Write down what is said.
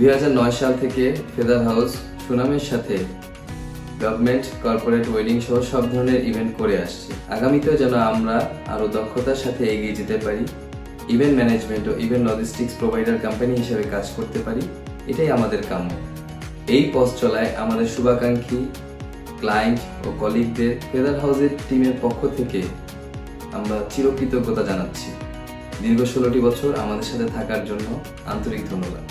2009 সাল থেকে feather house সুনামের সাথে গভর্নমেন্ট, কর্পোরেট, ওয়েডিং সহ সব ধরনের ইভেন্ট করে আসছে। আগামীতেও যেন আমরা আরো দক্ষতার সাথে এগিয়ে যেতে পারি, ইভেন্ট ম্যানেজমেন্ট ও ইভেন্ট লজিস্টিক্স প্রোভাইডার কোম্পানি হিসেবে কাজ করতে পারি, এটাই আমাদের কাম্য। এই পথ চলায় আমাদের শুভাকাঙ্ক্ষী ক্লায়েন্ট ও কলিগদের ফেদার হাউসের টিমের পক্ষ থেকে আমরা চিরকৃতজ্ঞতা জানাচ্ছি। দীর্ঘ 16টি বছর আমাদের সাথে থাকার জন্য আন্তরিক ধন্যবাদ।